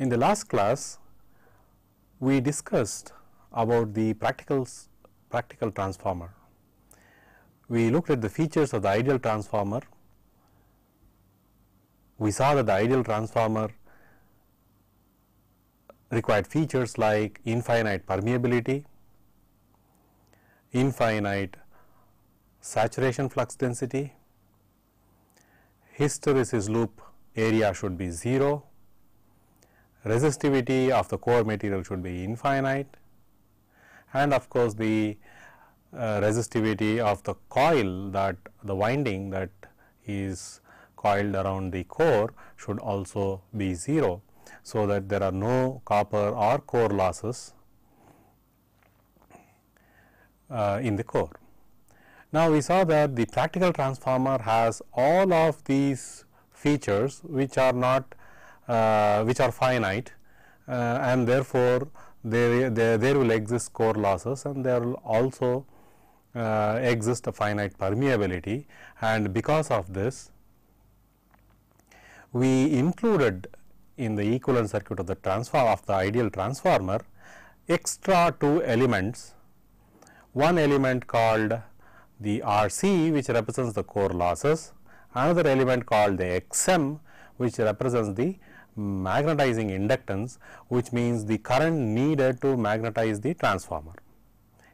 In the last class, we discussed about the practical transformer. We looked at the features of the ideal transformer. We saw that the ideal transformer required features like infinite permeability, infinite saturation flux density, hysteresis loop area should be 0, resistivity of the core material should be infinite, and of course, the resistivity of the coil, that the winding that is coiled around the core should also be 0, so that there are no copper or core losses in the core. Now, we saw that the practical transformer has all of these features which are not which are finite, and therefore, there will exist core losses, and there will also exist a finite permeability, and because of this we included in the equivalent circuit of the ideal transformer extra 2 elements, one element called the RC, which represents the core losses, another element called the XM, which represents the magnetizing inductance, which means the current needed to magnetize the transformer.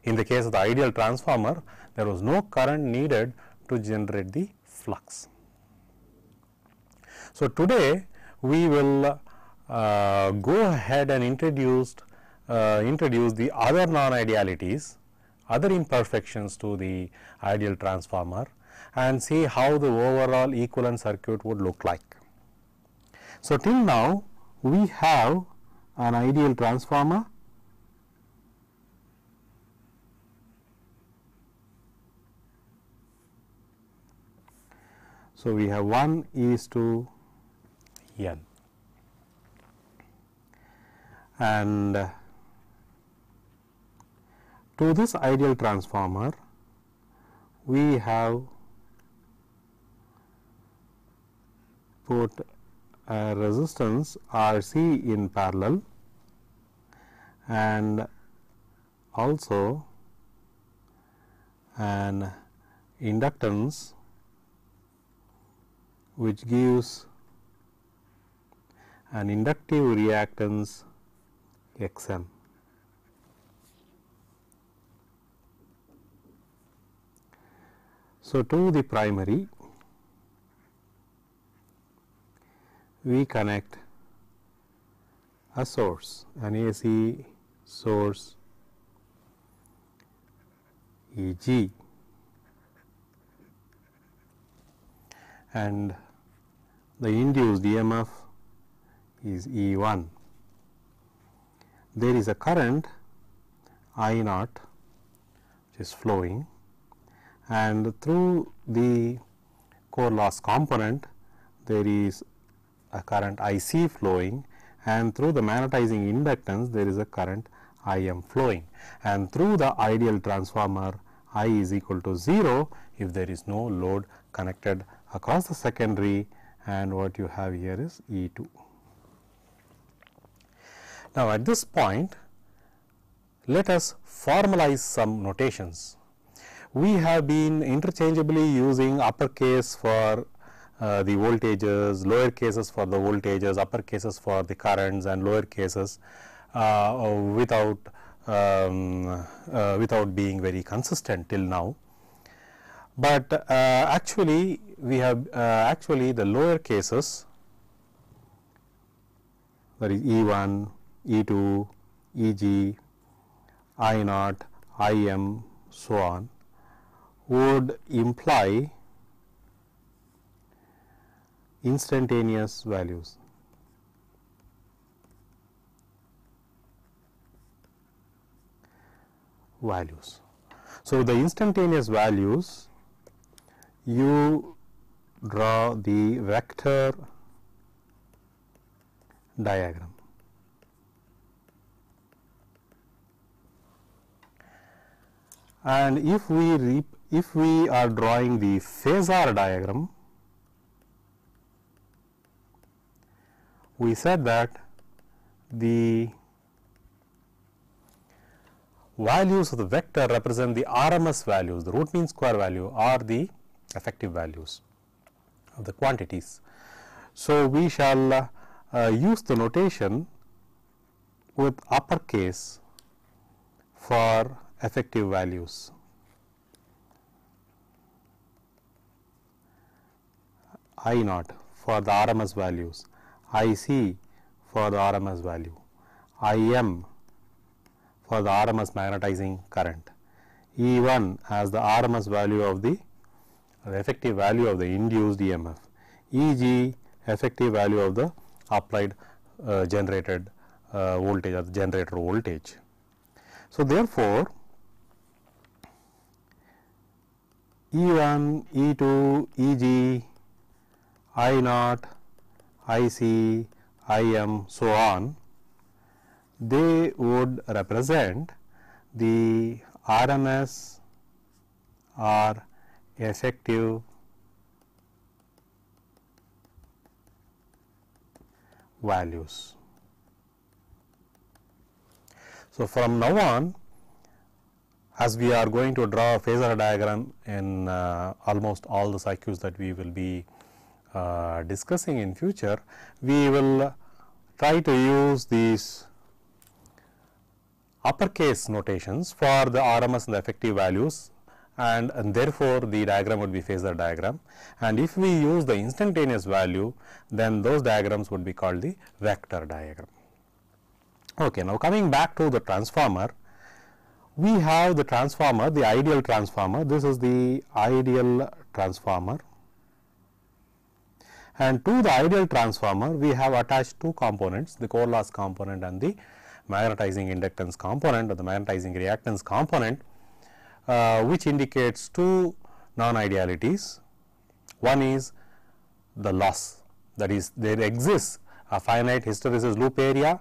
In the case of the ideal transformer, there was no current needed to generate the flux. So, today we will go ahead and introduce the other non-idealities, other imperfections to the ideal transformer, and see how the overall equivalent circuit would look like. So, till now we have an ideal transformer, so we have 1:n, and to this ideal transformer we have put a resistance RC in parallel and also an inductance which gives an inductive reactance XM. So, to the primary we connect a source, an AC source EG, and the induced EMF is E1. There is a current I naught which is flowing, and through the core loss component there is a current IC flowing, and through the magnetizing inductance there is a current IM flowing, and through the ideal transformer I is equal to 0 if there is no load connected across the secondary, and what you have here is E2. Now, at this point let us formalize some notations. We have been interchangeably using uppercase for the voltages, lower cases for the voltages, upper cases for the currents, and lower cases without being very consistent till now. But actually we have the lower cases, that is E1, E2, EG, I naught, IM, so on, would imply instantaneous values. So, the instantaneous values, you draw the vector diagram. And if we are drawing the phasor diagram, we said that the values of the vector represent the RMS values, the root mean square value, or the effective values of the quantities. So, we shall use the notation with uppercase for effective values. I naught for the RMS values, I c for the RMS value, I m for the RMS magnetizing current, E1 as the RMS value of the effective value of the induced EMF, E.g. effective value of the applied generated voltage or the generator voltage. So, therefore, E1, E2, E.g., I naught, I c, I m, so on, they would represent the RMS or effective values. So, from now on, as we are going to draw a phasor diagram in almost all the circuits that we will be discussing in future, we will try to use these uppercase notations for the RMS and the effective values, and therefore, the diagram would be phasor diagram, and if we use the instantaneous value, then those diagrams would be called the vector diagram. Okay, now coming back to the transformer, we have the transformer, the ideal transformer. This is the ideal transformer, and to the ideal transformer we have attached two components, the core loss component and the magnetizing inductance component or the magnetizing reactance component, which indicates two non-idealities. One is the loss, that is, there exists a finite hysteresis loop area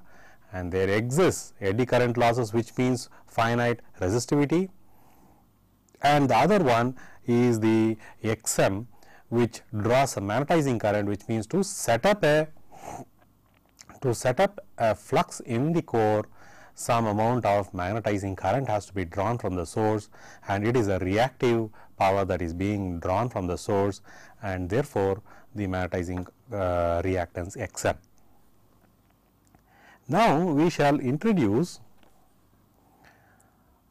and there exists eddy current losses, which means finite resistivity, and the other one is the XM, which draws a magnetizing current, which means to set up a flux in the core, some amount of magnetizing current has to be drawn from the source, and it is a reactive power that is being drawn from the source, and therefore, the magnetizing reactance XM. Now, we shall introduce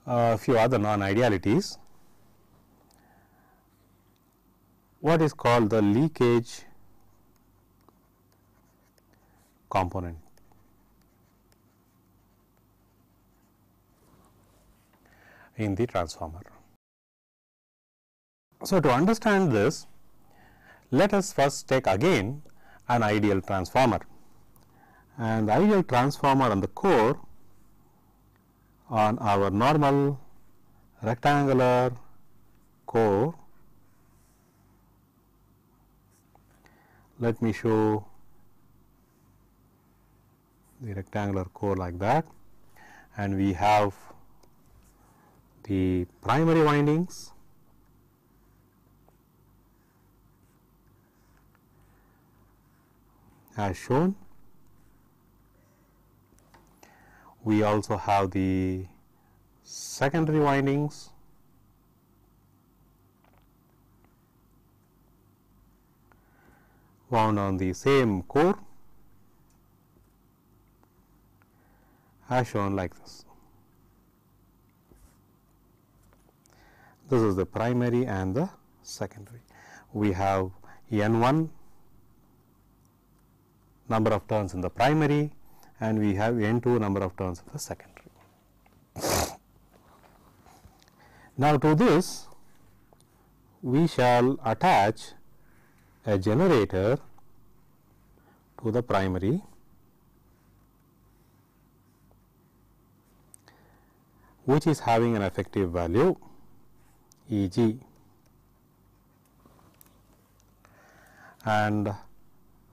a few other non-idealities. What is called the leakage component. In the transformer. So, to understand this, let us first take again an ideal transformer, and the ideal transformer on the core on our normal rectangular core. Let me show the rectangular core like that, and we have the primary windings, as shown. We also have the secondary windings, wound on the same core, as shown like this. This is the primary and the secondary. We have N1 number of turns in the primary, and we have N2 number of turns in the secondary. Now, to this we shall attach a generator to the primary, which is having an effective value E.g., and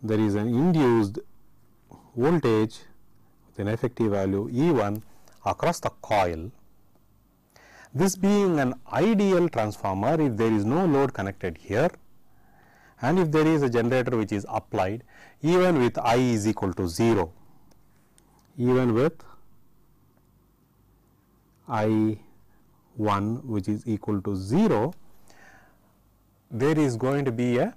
there is an induced voltage with an effective value E1 across the coil. This being an ideal transformer, if there is no load connected here, and if there is a generator which is applied, even with I is equal to 0, even with I1 which is equal to 0, there is going to be a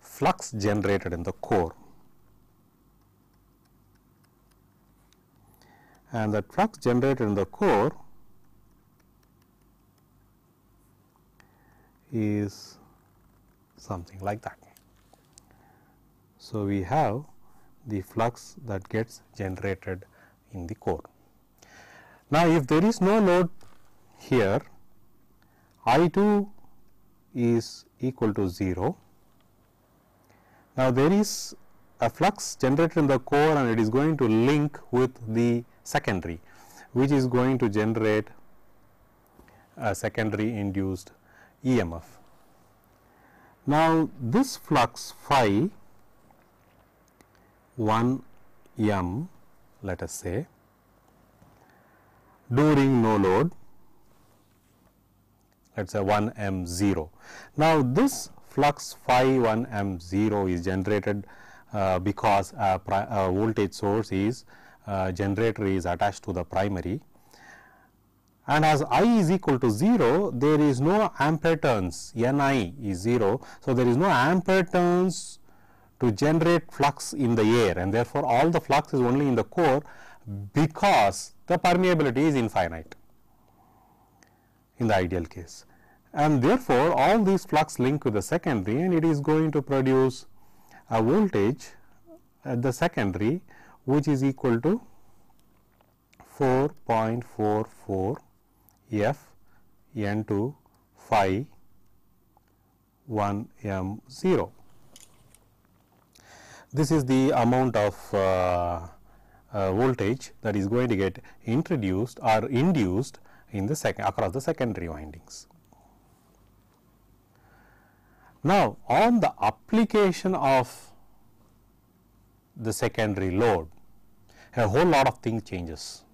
flux generated in the core, and that flux generated in the core is something like that. So, we have the flux that gets generated in the core. Now, if there is no load here, I2 is equal to 0. Now, there is a flux generated in the core and it is going to link with the secondary, which is going to generate a secondary induced EMF. Now, this flux phi 1 m, let us say, during no load, let us say 1 m 0. Now, this flux phi 1 m 0 is generated because a voltage source is generator is attached to the primary, and as I is equal to 0, there is no ampere turns, Ni is 0. So, there is no ampere turns to generate flux in the air, and therefore, all the flux is only in the core because the permeability is infinite in the ideal case, and therefore, all these flux link with the secondary, and it is going to produce a voltage at the secondary which is equal to 4.44 F N2 phi 1 m 0. This is the amount of voltage that is going to get introduced or induced in the across the secondary windings. Now, on the application of the secondary load, a whole lot of things changes.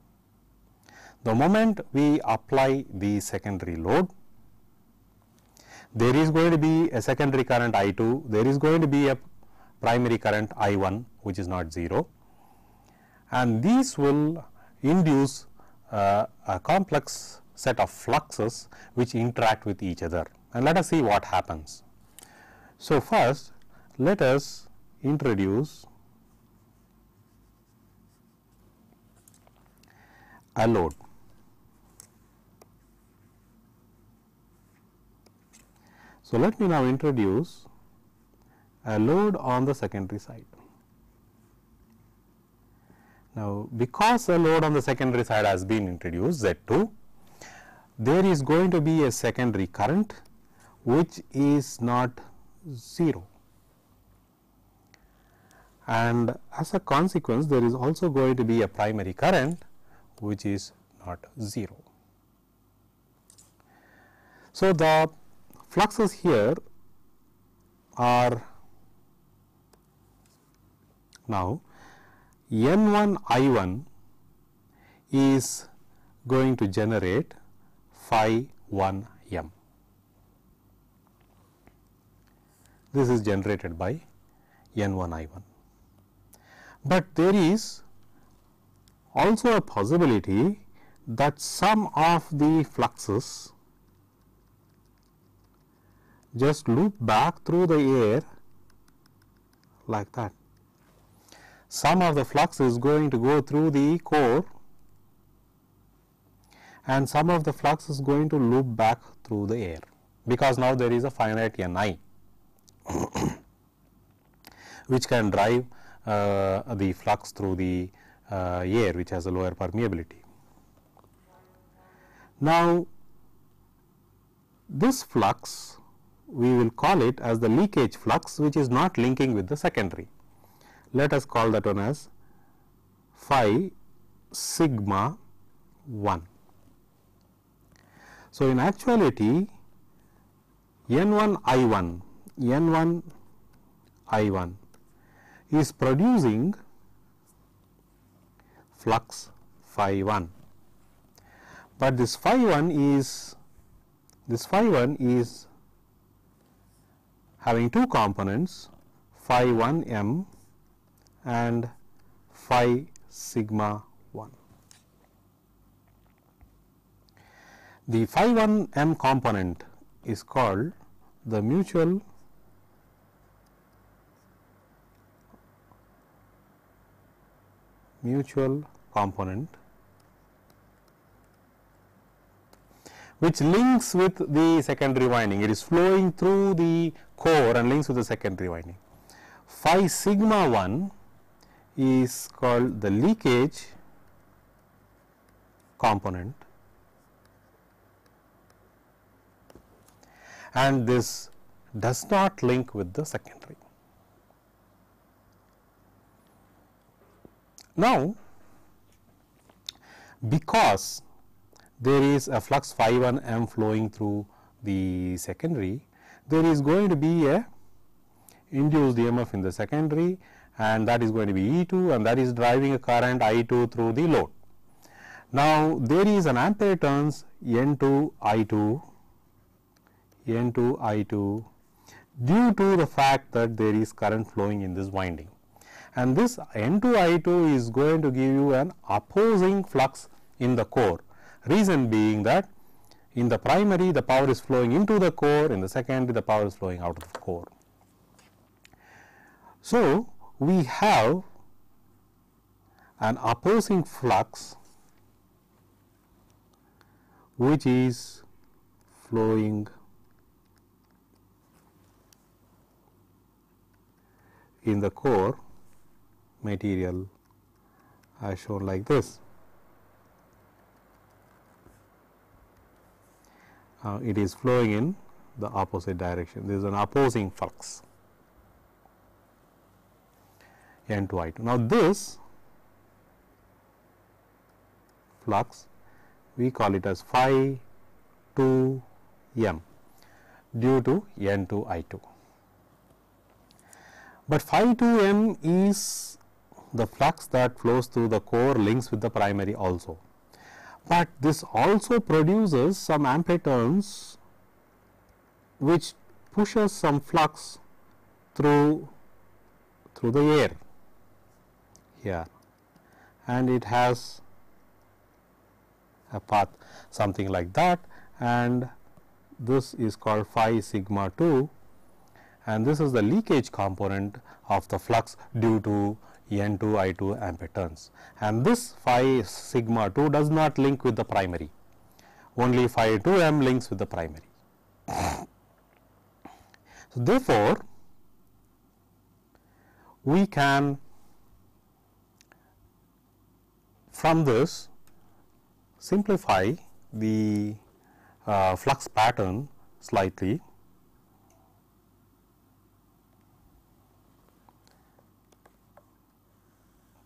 The moment we apply the secondary load, there is going to be a secondary current I2, there is going to be a primary current I1 which is not 0, and these will induce a complex set of fluxes which interact with each other, and let us see what happens. So, first let us introduce a load. So, let me now introduce a load on the secondary side. Now, because a load on the secondary side has been introduced, Z2, there is going to be a secondary current which is not 0, and as a consequence there is also going to be a primary current which is not 0. So, the fluxes here are now N1 I1 is going to generate phi 1 m. This is generated by N1 I1, but there is also a possibility that some of the fluxes just loop back through the air like that. Some of the flux is going to go through the core and some of the flux is going to loop back through the air, because now there is a finite Ni which can drive the flux through the air which has a lower permeability. Now, this flux we will call it as the leakage flux, which is not linking with the secondary. Let us call that one as phi sigma 1. So, in actuality N1 I1 is producing flux phi 1, but this phi 1 is having two components, phi 1 m and phi sigma 1. The phi 1 m component is called the mutual component, which links with the secondary winding. It is flowing through the core and links with the secondary winding. Phi sigma 1 is called the leakage component, and this does not link with the secondary. Now, because there is a flux phi 1 m flowing through the secondary, there is going to be a induced EMF in the secondary, and that is going to be E2, and that is driving a current I2 through the load. Now, there is an ampere turns N2 I2 due to the fact that there is current flowing in this winding, and this N2 I2 is going to give you an opposing flux in the core. Reason being that in the primary the power is flowing into the core, in the secondary the power is flowing out of the core. So, we have an opposing flux which is flowing in the core material as shown like this. It is flowing in the opposite direction. There is an opposing flux N2 I2. Now, this flux we call it as phi 2 m due to N2 I2. But phi 2 m is the flux that flows through the core, links with the primary also. But this also produces some ampere turns which pushes some flux through the air here, and it has a path something like that, and this is called phi sigma 2, and this is the leakage component of the flux due to N2 I2 ampere turns, and this phi sigma 2 does not link with the primary, only phi 2 m links with the primary. So, therefore, we can from this simplify the flux pattern slightly.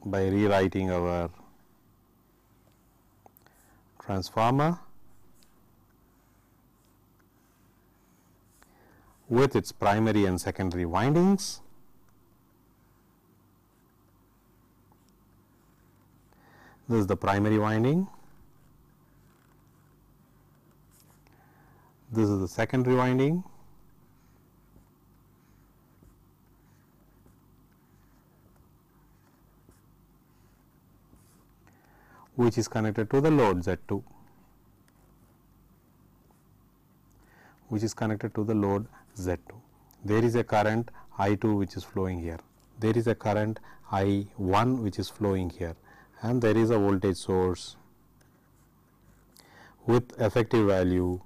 By rewriting our transformer with its primary and secondary windings. This is the primary winding, this is the secondary winding, which is connected to the load Z2, which is connected to the load Z2. There is a current I2 which is flowing here, there is a current I1 which is flowing here, and there is a voltage source with effective value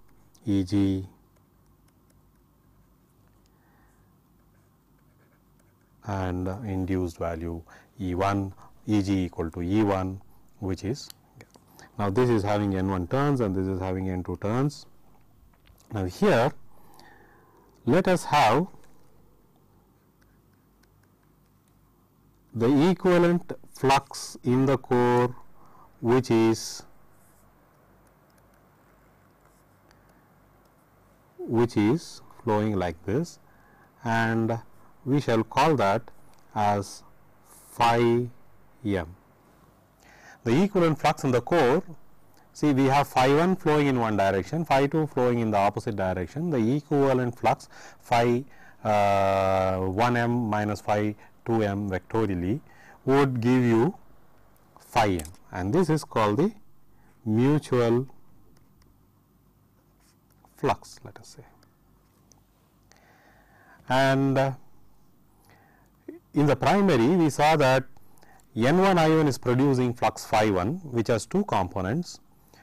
Eg and induced value E1, Eg equal to E1, which is, now this is having N1 turns and this is having N2 turns. Now, here let us have the equivalent flux in the core, which is flowing like this, and we shall call that as phi m. The equivalent flux in the core, see, we have phi 1 flowing in one direction, phi 2 flowing in the opposite direction. The equivalent flux phi 1 m minus phi 2 m vectorially would give you phi m, and this is called the mutual flux, let us say. And in the primary we saw that N1 I1 is producing flux phi 1, which has two components,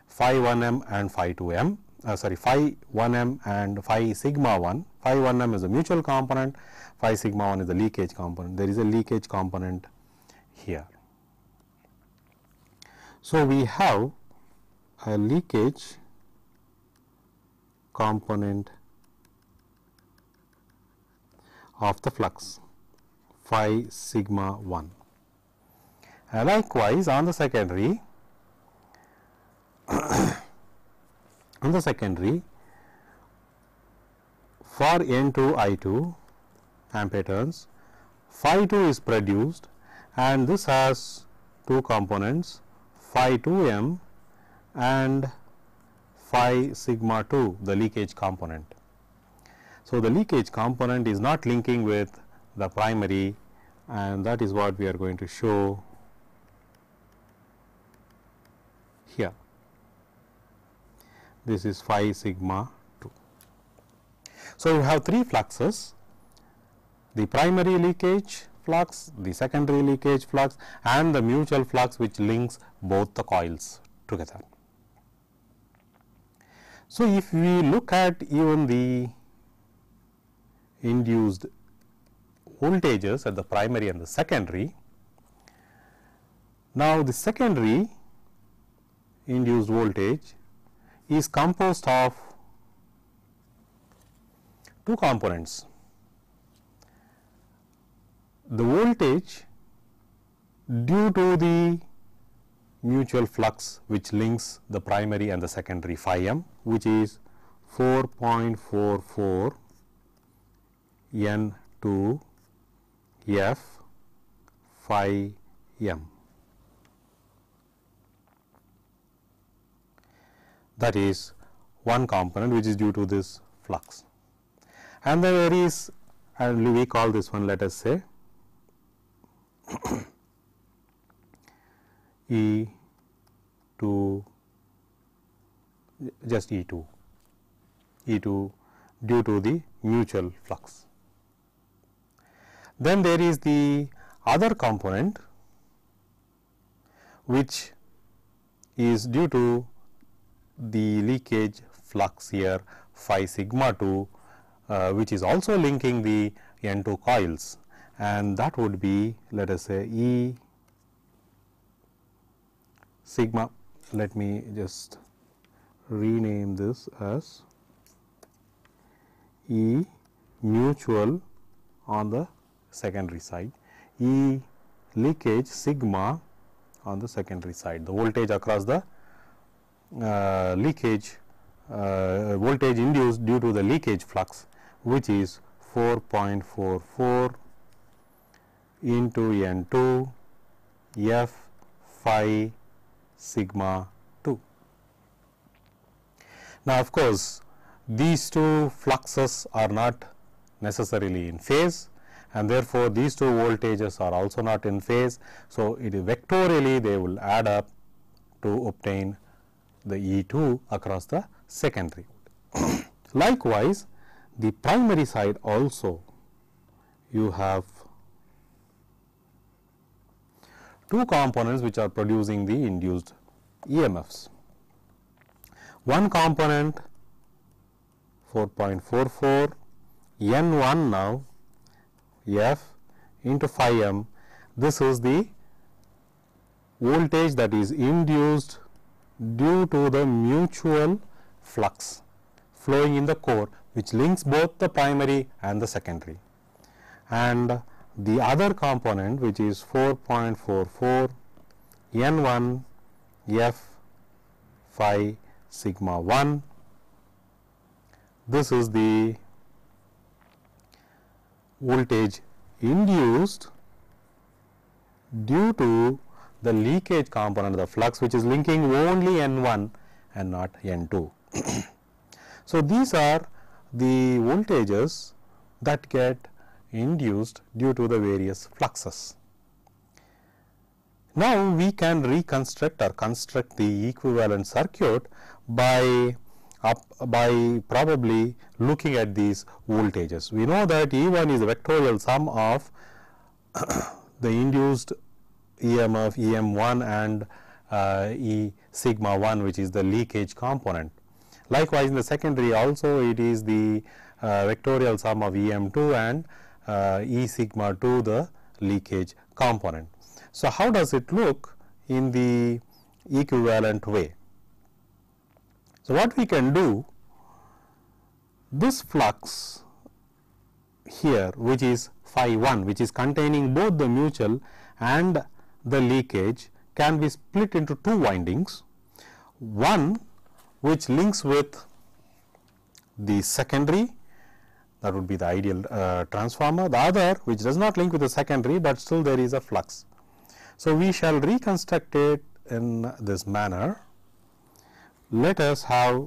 phi 1m and phi 2m, phi 1m and phi sigma 1. Phi 1m is the mutual component, phi sigma 1 is the leakage component. There is a leakage component here. So, we have a leakage component of the flux phi sigma 1. Likewise, on the secondary for N2 I2 ampere turns, phi 2 is produced, and this has two components, phi 2m and phi sigma 2, the leakage component. So, the leakage component is not linking with the primary, and that is what we are going to show here. This is phi sigma 2. So, you have three fluxes, the primary leakage flux, the secondary leakage flux, and the mutual flux which links both the coils together. So, if we look at even the induced voltages at the primary and the secondary, now the secondary induced voltage is composed of two components. The voltage due to the mutual flux which links the primary and the secondary phi m, which is 4.44 N2 F phi m. That is one component which is due to this flux. And then there is, and we call this one, let us say E2, just E2 due to the mutual flux. Then there is the other component which is due to the leakage flux here phi sigma 2, which is also linking the N2 coils, and that would be, let us say, E sigma, let me just rename this as E mutual on the secondary side, E leakage sigma on the secondary side, the voltage across the leakage voltage induced due to the leakage flux, which is 4.44 into N2 F phi sigma 2. Now, of course, these two fluxes are not necessarily in phase, and therefore, these two voltages are also not in phase. So, it is vectorially they will add up to obtain the E2 across the secondary. Likewise, the primary side also you have two components which are producing the induced EMFs. One component 4.44 N1 now F into phi m, this is the voltage that is induced due to the mutual flux flowing in the core, which links both the primary and the secondary. And the other component, which is 4.44 N1 F phi sigma 1, this is the voltage induced due to the leakage component of the flux, which is linking only N1 and not N2. So, these are the voltages that get induced due to the various fluxes. Now, we can reconstruct or construct the equivalent circuit by probably looking at these voltages. We know that E1 is the vectorial sum of the induced EMF EM1 and E sigma 1, which is the leakage component. Likewise, in the secondary also it is the vectorial sum of EM2 and E sigma 2, the leakage component. So, how does it look in the equivalent way? So, what we can do, this flux here, which is phi 1, which is containing both the mutual and the leakage, can be split into two windings, one which links with the secondary, that would be the ideal transformer, the other which does not link with the secondary, but still there is a flux. So, we shall reconstruct it in this manner. Let us have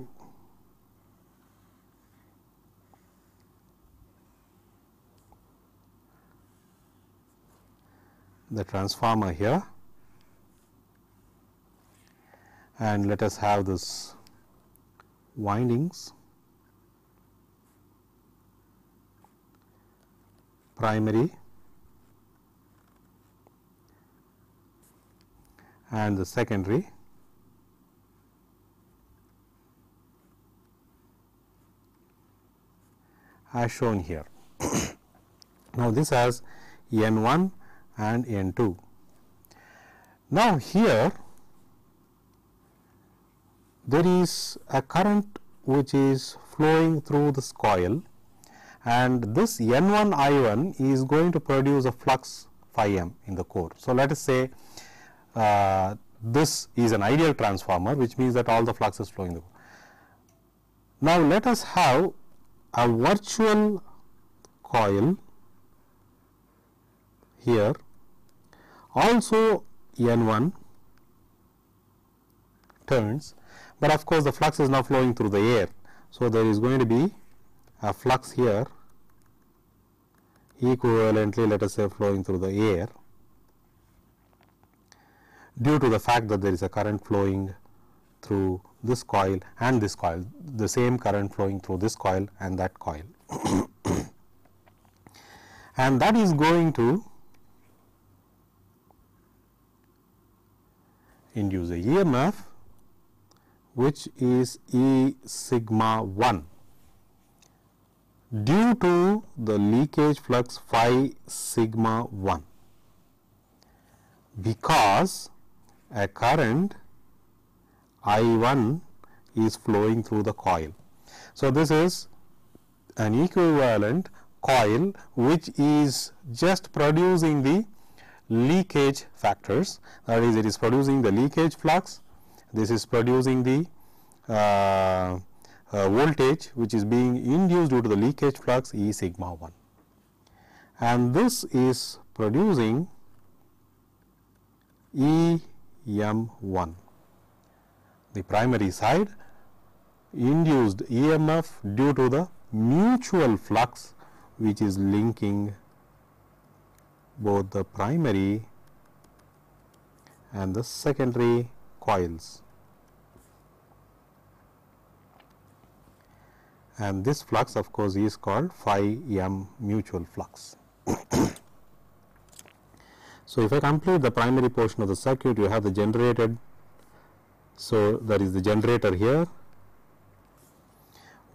the transformer here, and let us have this windings, primary and the secondary, as shown here. Now, this has N1 and N2. Now, here there is a current which is flowing through this coil, and this N1 I1 is going to produce a flux phi m in the core. So, let us say this is an ideal transformer, which means that all the flux is flowing through. Now, let us have a virtual coil here, also N1 turns, but of course, the flux is now flowing through the air. So, there is going to be a flux here equivalently, let us say, flowing through the air, due to the fact that there is a current flowing through this coil and this coil, the same current flowing through this coil and that coil. And that is going to induce a EMF, which is E sigma 1, due to the leakage flux phi sigma 1, because a current I1 is flowing through the coil. So, this is an equivalent coil which is just producing the leakage factors, that is, it is producing the leakage flux, this is producing the voltage which is being induced due to the leakage flux E sigma 1, and this is producing EM1, the primary side induced EMF due to the mutual flux which is linking both the primary and the secondary coils, and this flux of course is called phi m mutual flux. So, if I complete the primary portion of the circuit, you have the generated. So, there is the generator here,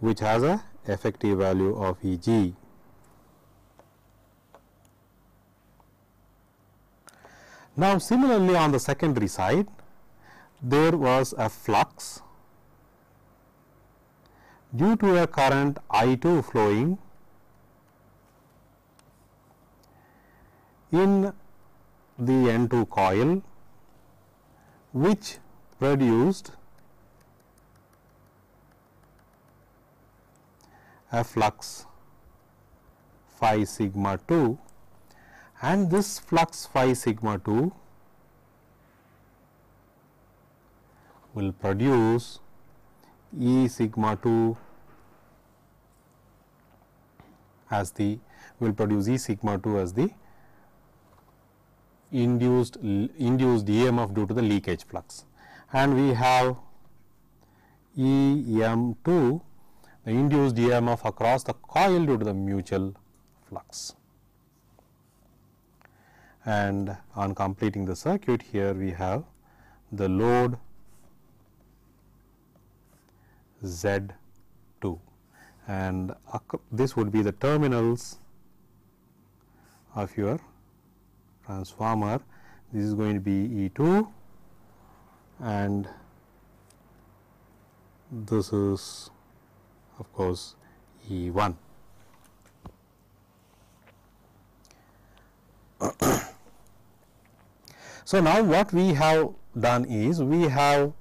which has a effective value of E g. Now, similarly on the secondary side, there was a flux due to a current I2 flowing in the N2 coil, which produced a flux phi sigma 2, and this flux phi sigma 2 will produce E sigma 2 as the E sigma 2 as the induced EMF due to the leakage flux, and we have EM2, the induced EMF across the coil due to the mutual flux. And on completing the circuit, here we have the load Z2, and this would be the terminals of your transformer. This is going to be E2 and this is of course E1. So, now what we have done is we have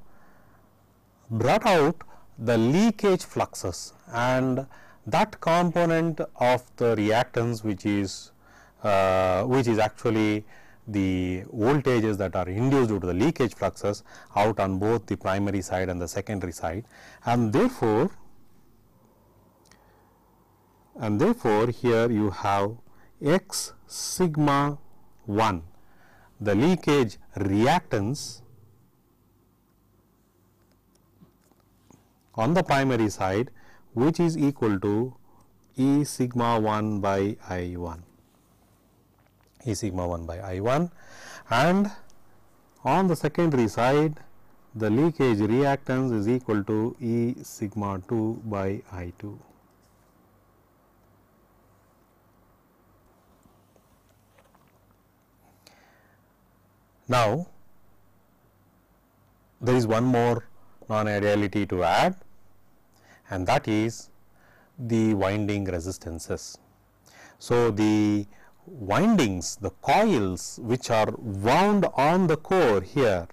brought out the leakage fluxes and that component of the reactance which is actually the voltages that are induced due to the leakage fluxes out on both the primary side and the secondary side, and therefore here you have X sigma 1, the leakage reactance on the primary side, which is equal to E sigma 1 by I1, E sigma 1 by I1, and on the secondary side the leakage reactance is equal to E sigma 2 by I2. Now, there is one more non-ideality to add, and that is the winding resistances. So, the windings, the coils which are wound on the core here,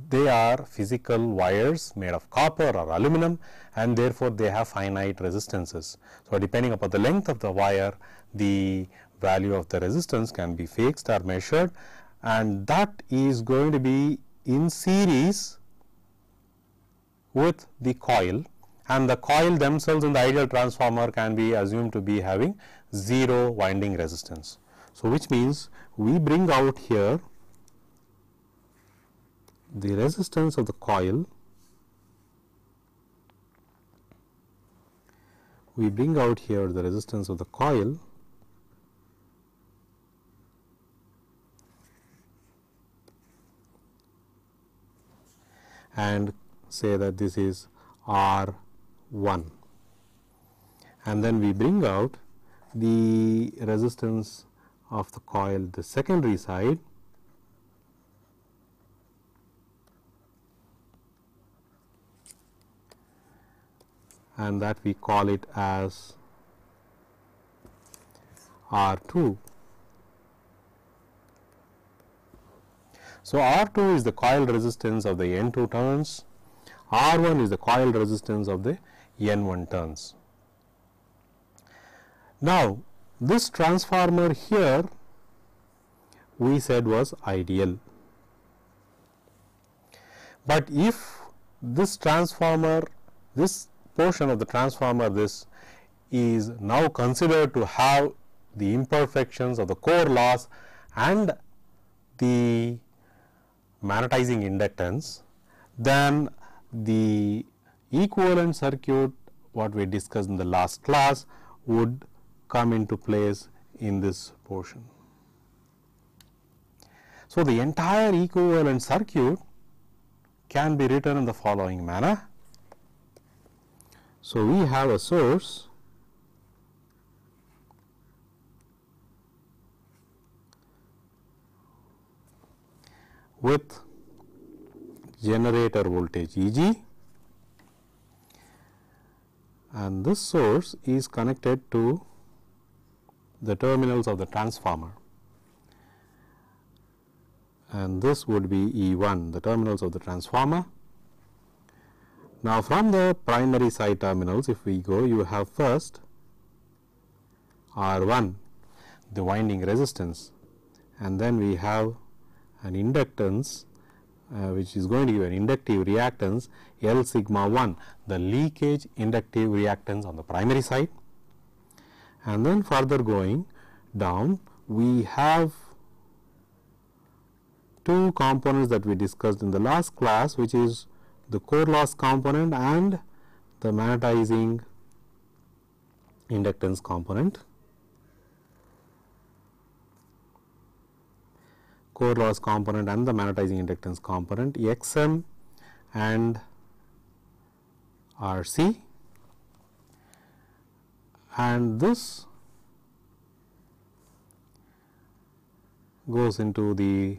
they are physical wires made of copper or aluminum, and therefore, they have finite resistances. So, depending upon the length of the wire, the value of the resistance can be fixed or measured, and that is going to be in series with the coil, and the coil themselves in the ideal transformer can be assumed to be having 0 winding resistance. So, which means we bring out here the resistance of the coil, we bring out here the resistance of the coil, and say that this is R1, and then we bring out the resistance of the coil, the secondary side, and that we call it as R2. So, R2 is the coil resistance of the N2 turns, R1 is the coil resistance of the N1 turns. Now, this transformer here we said was ideal, but if this transformer, this portion of the transformer, this is now considered to have the imperfections of the core loss and the magnetizing inductance, then the equivalent circuit what we discussed in the last class would come into place in this portion. So, the entire equivalent circuit can be written in the following manner. So, we have a source with generator voltage E g, and this source is connected to the terminals of the transformer, and this would be E1, the terminals of the transformer. Now, from the primary side terminals, if we go, you have first R1, the winding resistance, and then we have an inductance which is going to give an inductive reactance L sigma 1, the leakage inductive reactance on the primary side, and then further going down we have two components that we discussed in the last class, which is the core loss component and the magnetizing inductance component. Core loss component and the magnetizing inductance component, Xm and Rc, and this goes into the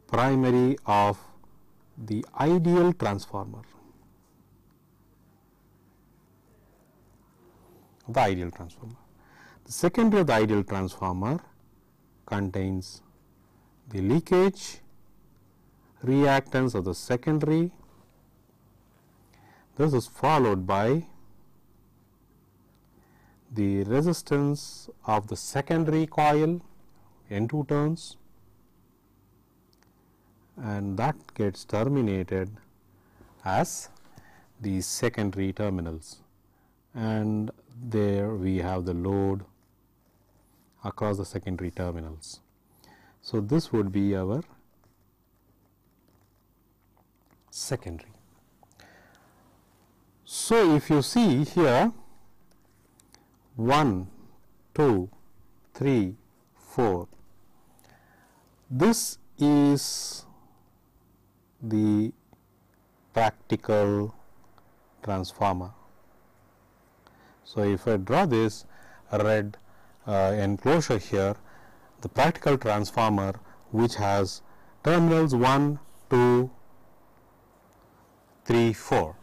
primary of the ideal transformer. The secondary of the ideal transformer contains the leakage reactance of the secondary. This is followed by the resistance of the secondary coil, N2 turns, and that gets terminated as the secondary terminals, and there we have the load across the secondary terminals. So, this would be our secondary. So, if you see here 1, 2, 3, 4, this is the practical transformer. So, if I draw this red enclosure here, the practical transformer which has terminals 1, 2, 3, 4.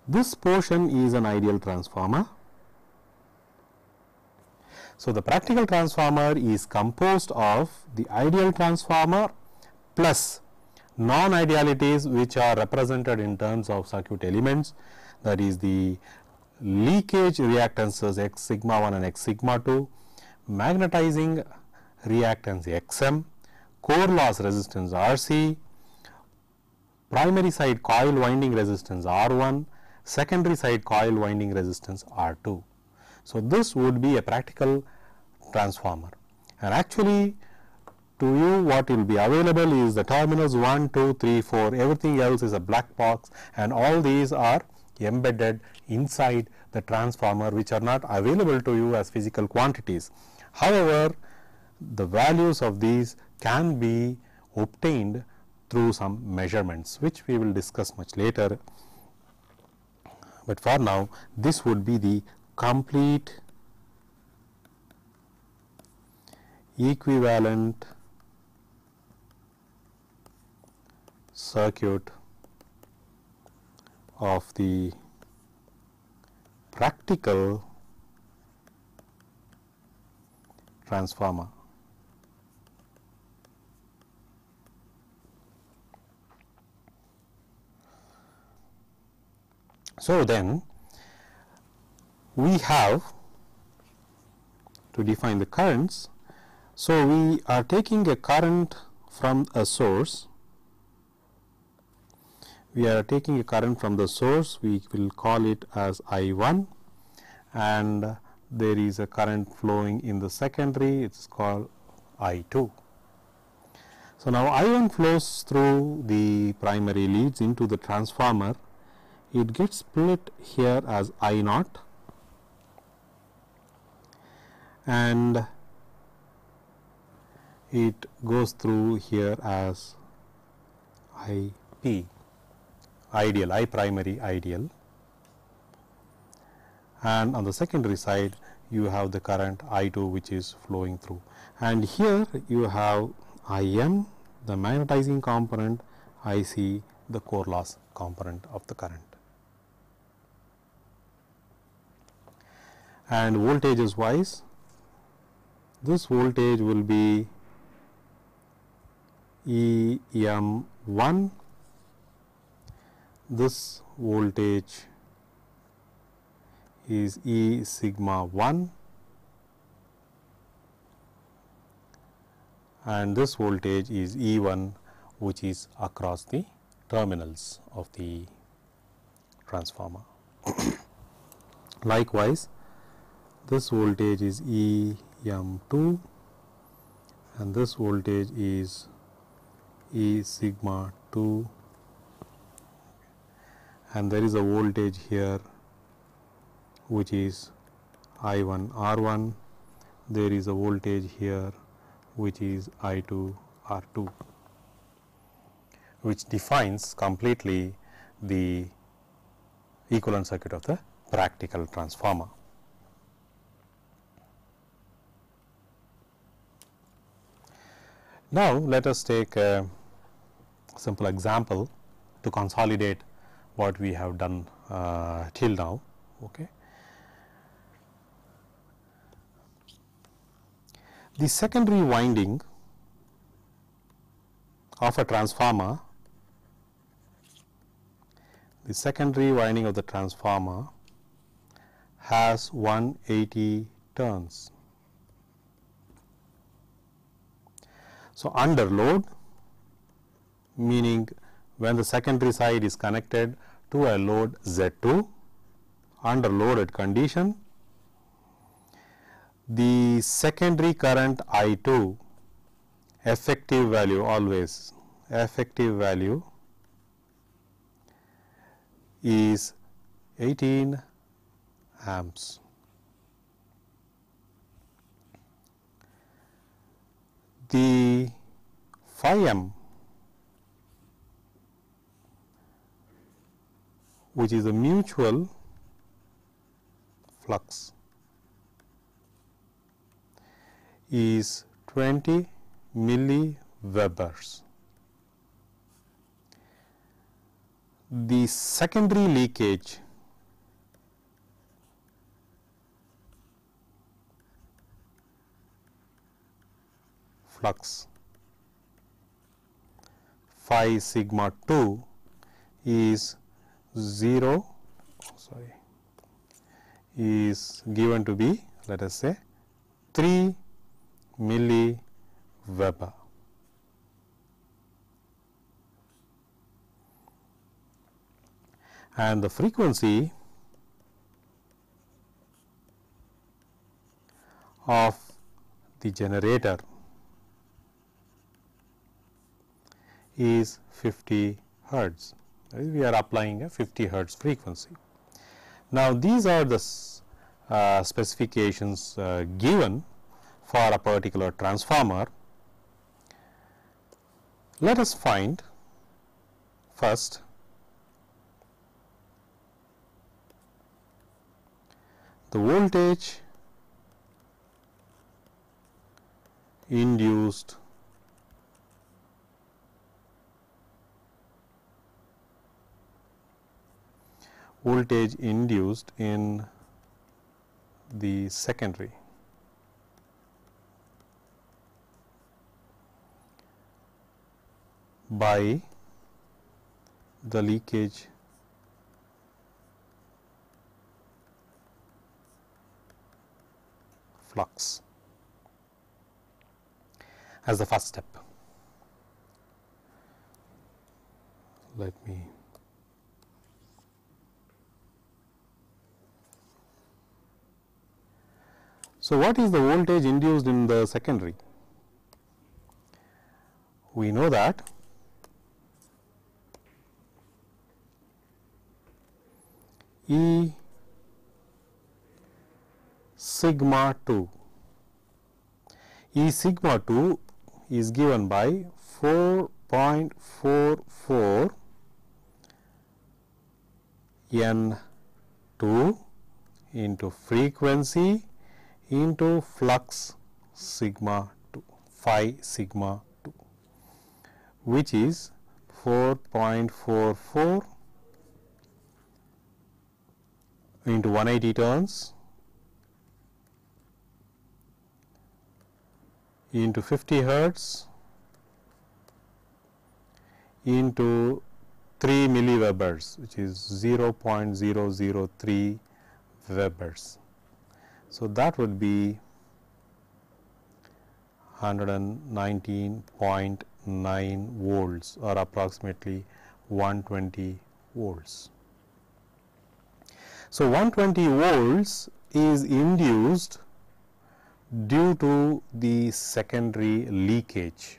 This portion is an ideal transformer. So, the practical transformer is composed of the ideal transformer plus non-idealities which are represented in terms of circuit elements, that is the leakage reactances X sigma 1 and X sigma 2, magnetizing reactance Xm, core loss resistance Rc, primary side coil winding resistance R1, secondary side coil winding resistance R2. So, this would be a practical transformer, and actually to you what will be available is the terminals 1, 2, 3, 4, everything else is a black box, and all these are embedded inside the transformer which are not available to you as physical quantities. However, the values of these can be obtained through some measurements which we will discuss much later, but for now this would be the complete equivalent circuit of the practical transformer. So, then we have to define the currents. So, we are taking a current from a source. We are taking a current from the source, we will call it as I1, and there is a current flowing in the secondary, it is called I2. So, now I1 flows through the primary leads into the transformer, it gets split here as I0 and it goes through here as IP, ideal, I primary ideal, and on the secondary side you have the current I2 which is flowing through, and here you have IM, the magnetizing component, IC, the core loss component of the current. And voltages wise, this voltage will be EM1, this voltage is E sigma 1 and this voltage is E1 which is across the terminals of the transformer. Likewise, this voltage is EM2 and this voltage is E sigma 2, and there is a voltage here which is I1 R1, there is a voltage here which is I2 R2, which defines completely the equivalent circuit of the practical transformer. Now, let us take a simple example to consolidate what we have done till now. Okay. The secondary winding of a transformer, has 180 turns. So, under load, meaning when the secondary side is connected to a load Z2, under loaded condition, the secondary current I2 effective value, always effective value, is 18 amps. The phi m, which is a mutual flux, is 20 milliwebers. The secondary leakage flux phi sigma 2 is is given to be, let us say, 3 milliweber. And the frequency of the generator is 50 hertz. We are applying a 50 hertz frequency. Now, these are the specifications given for a particular transformer. Let us find first the voltage induced in the secondary. By the leakage flux as the first step. Let me So, what is the voltage induced in the secondary? We know that E sigma 2, E sigma 2 is given by 4.44 N2 into frequency into flux sigma 2, phi sigma 2, which is 4.44 into 180 turns into 50 hertz into 3 milliwebers, which is 0.003 webers. So, that would be 119.9 volts or approximately 120 volts. So, 120 volts is induced due to the secondary leakage.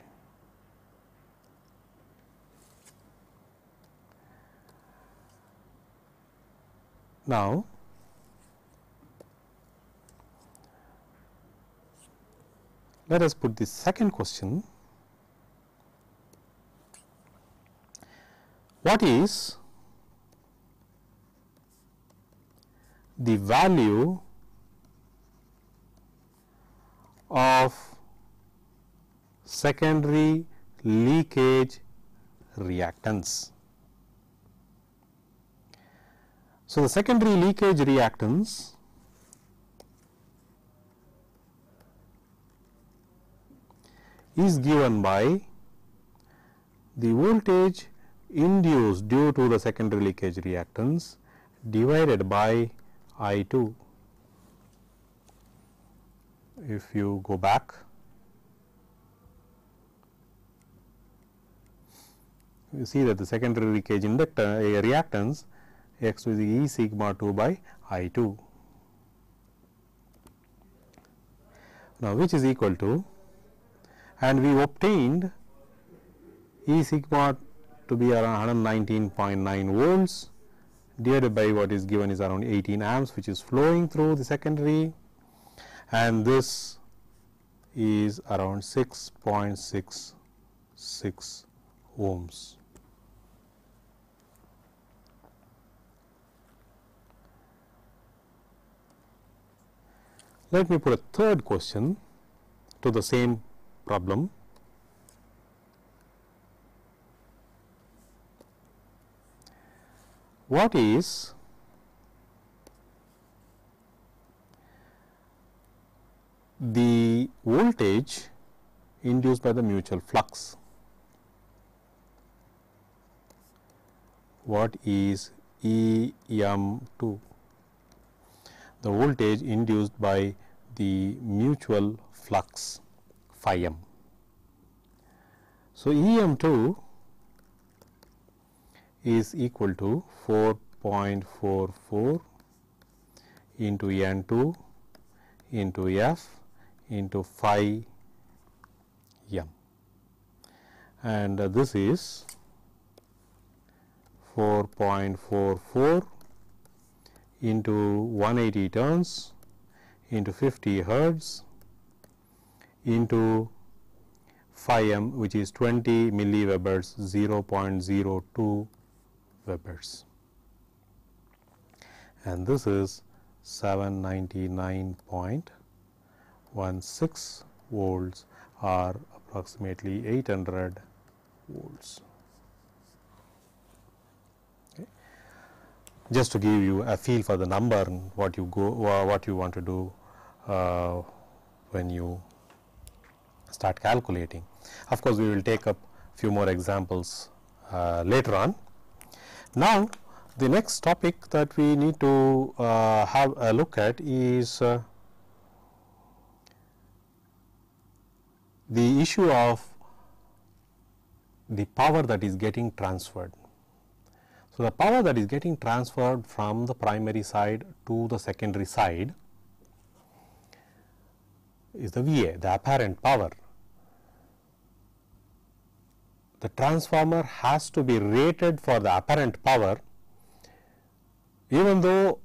Now, let us put the second question. What is the value of secondary leakage reactance? So, the secondary leakage reactance is given by the voltage induced due to the secondary leakage reactance divided by I2. If you go back, you see that the secondary leakage reactance X is E sigma 2 by I2. Now, which is equal to, and we obtained E sigma to be around 119.9 volts divided by what is given is around 18 amps, which is flowing through the secondary, and this is around 6.66 ohms. Let me put a third question to the same problem. What is the voltage induced by the mutual flux? What is EM2? The voltage induced by the mutual flux phi m. So, EM2 is equal to 4.44 into N2 into F into phi m, and this is 4.44 into 180 turns into 50 hertz into phi m, which is 20 milliwebers, 0.02 webers, and this is 799.16 volts or approximately 800 volts. Okay. Just to give you a feel for the number and what you want to do when you start calculating. Of course, we will take up few more examples later on. Now, the next topic that we need to have a look at is the issue of the power that is getting transferred. So, the power that is getting transferred from the primary side to the secondary side is the VA, the apparent power. The transformer has to be rated for the apparent power, even though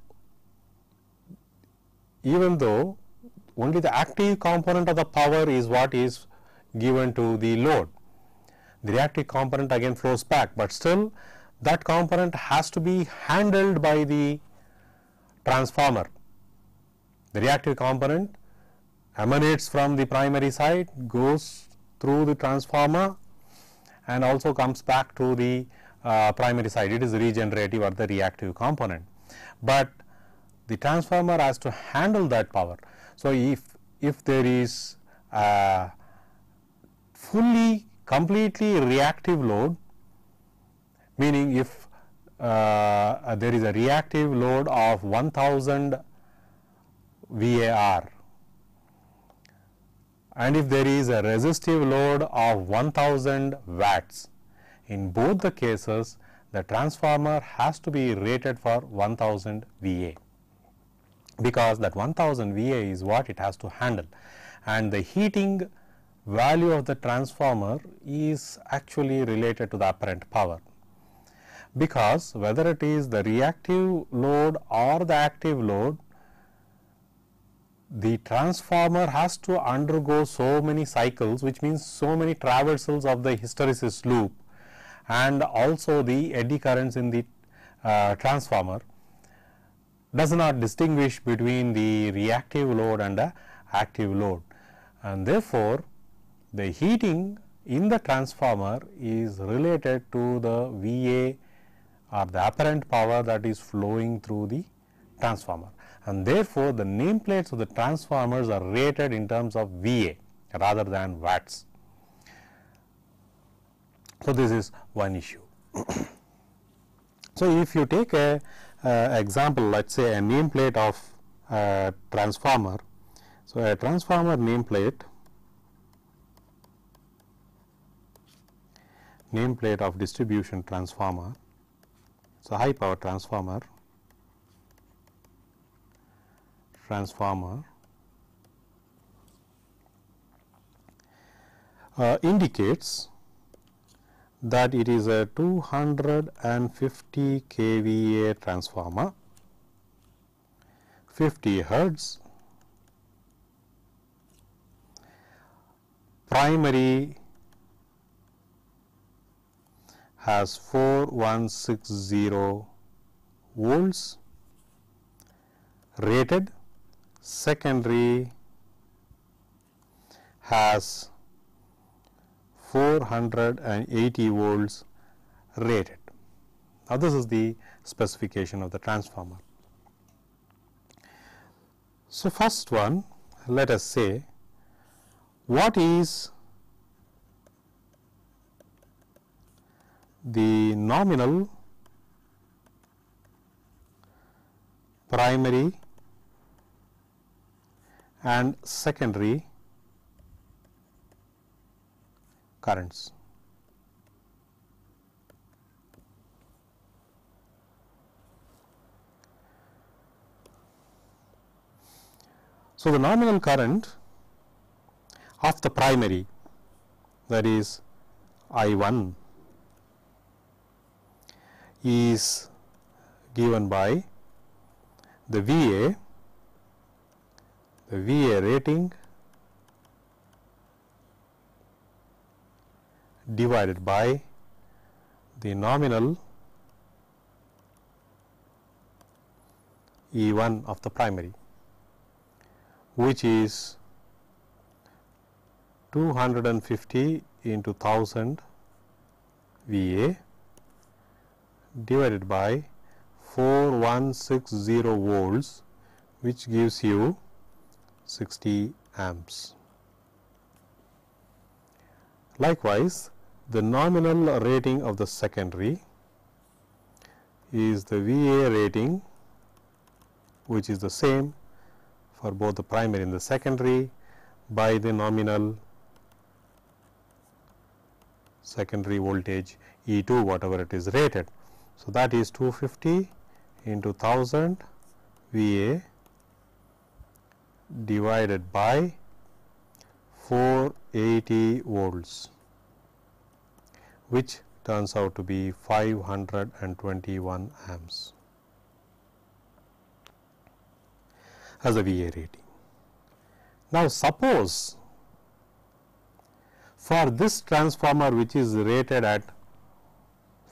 only the active component of the power is what is given to the load. The reactive component again flows back, but still that component has to be handled by the transformer. The reactive component emanates from the primary side, goes through the transformer and also comes back to the primary side. It is regenerative or the reactive component, but the transformer has to handle that power. So, if there is a completely reactive load, meaning if there is a reactive load of 1000 VAR and if there is a resistive load of 1000 watts, in both the cases the transformer has to be rated for 1000 VA, because that 1000 VA is what it has to handle. and the heating value of the transformer is actually related to the apparent power, because whether it is the reactive load or the active load, the transformer has to undergo so many cycles, which means so many traversals of the hysteresis loop, and also the eddy currents in the transformer does not distinguish between the reactive load and the active load, and therefore the heating in the transformer is related to the VA or the apparent power that is flowing through the transformer, and therefore the nameplates of the transformers are rated in terms of VA rather than watts. So, this is one issue. So, if you take a example, let us say a nameplate of a transformer. So, a transformer nameplate of distribution transformer. So, high power transformer indicates that it is a 250 kVA transformer, 50 hertz, primary has 4160 volts rated, secondary has 480 volts rated. Now, this is the specification of the transformer. So, first one, let us say what is the nominal primary and secondary currents. So, the nominal current of the primary, that is I1, is given by the VA rating divided by the nominal E1 of the primary, which is 250 into 1000 VA divided by 4160 volts, which gives you 60 amps. Likewise, the nominal rating of the secondary is the VA rating, which is the same for both the primary and the secondary, by the nominal secondary voltage E2, whatever it is rated. So, that is 250 into 1000 VA divided by 480 volts, which turns out to be 521 amps as a VA rating. Now, suppose for this transformer, which is rated at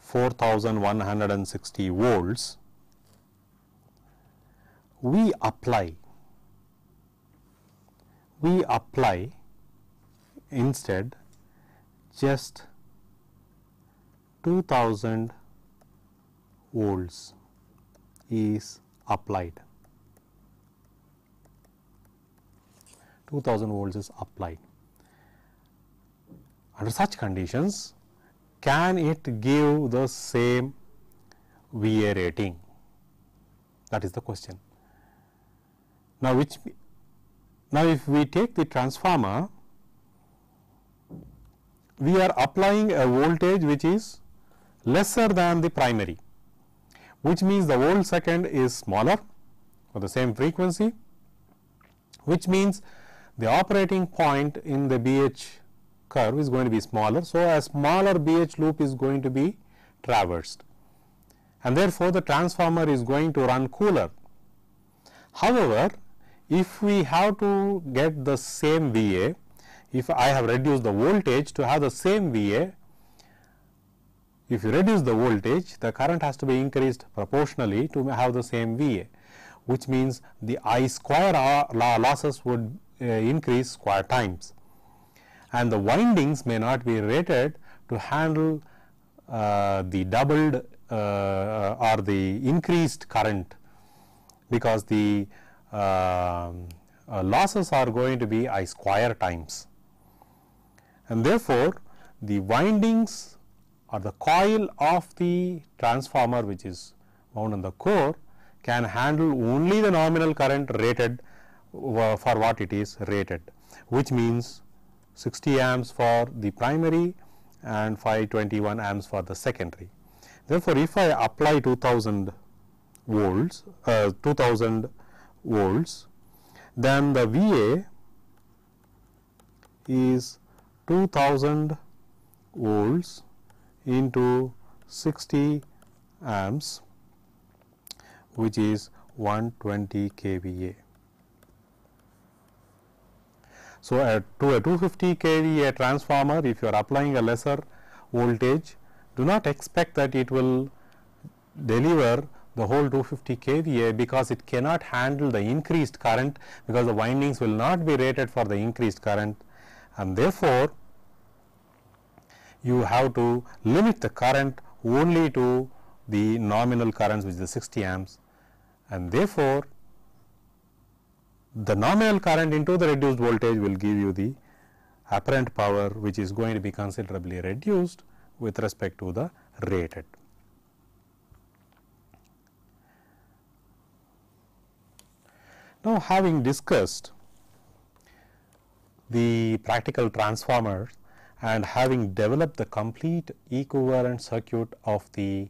4160 volts, we apply instead just 2000 volts is applied. 2000 volts is applied. Under such conditions, can it give the same VA rating? That is the question. Now, if we take the transformer, we are applying a voltage which is lesser than the primary, which means the volt second is smaller for the same frequency, which means the operating point in the BH curve is going to be smaller. So, a smaller BH loop is going to be traversed, and therefore, the transformer is going to run cooler. However, if we have to get the same VA, if I have reduced the voltage to have the same VA, if you reduce the voltage, the current has to be increased proportionally to have the same VA, which means the I square losses would increase square times, and the windings may not be rated to handle the doubled or the increased current, because the losses are going to be I square times, and therefore, the windings or the coil of the transformer which is wound on the core can handle only the nominal current rated for what it is rated, which means 60 amps for the primary and 521 amps for the secondary. Therefore, if I apply 2000 volts, then the VA is 2000 volts into 60 amps, which is 120 kVA. So, to a 250 kVA transformer, if you are applying a lesser voltage, do not expect that it will deliver the whole 250 kVA, because it cannot handle the increased current, because the windings will not be rated for the increased current, and therefore, you have to limit the current only to the nominal currents, which is the 60 amps, and therefore, the nominal current into the reduced voltage will give you the apparent power, which is going to be considerably reduced with respect to the rated. Now, having discussed the practical transformers and having developed the complete equivalent circuit of the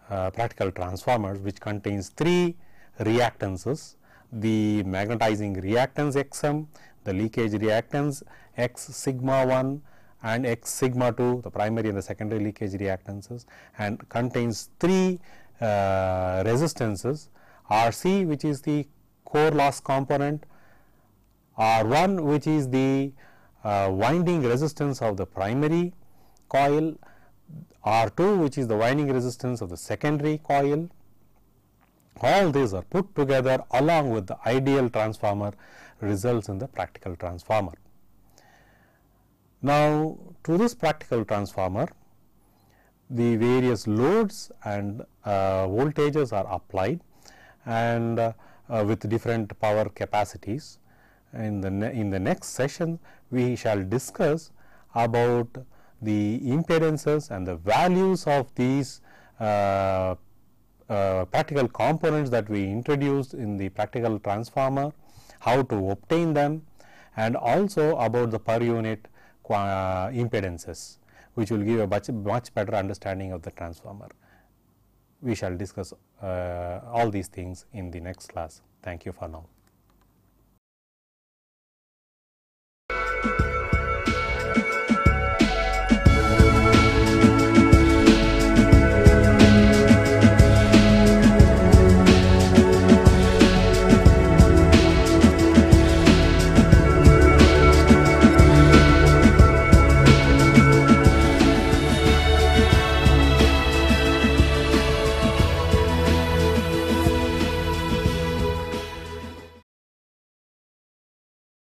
practical transformers, which contains 3 reactances: the magnetizing reactance Xm, the leakage reactance X sigma 1 and X sigma 2, the primary and the secondary leakage reactances, and contains 3 resistances: Rc, which is the core loss component, R1, which is the winding resistance of the primary coil, R2, which is the winding resistance of the secondary coil. All these are put together along with the ideal transformer results in the practical transformer. Now, to this practical transformer, the various loads and voltages are applied, and with different power capacities. In the next session, we shall discuss about the impedances and the values of these practical components that we introduced in the practical transformer, how to obtain them, and also about the per unit impedances, which will give a much better understanding of the transformer. We shall discuss all these things in the next class. Thank you for now.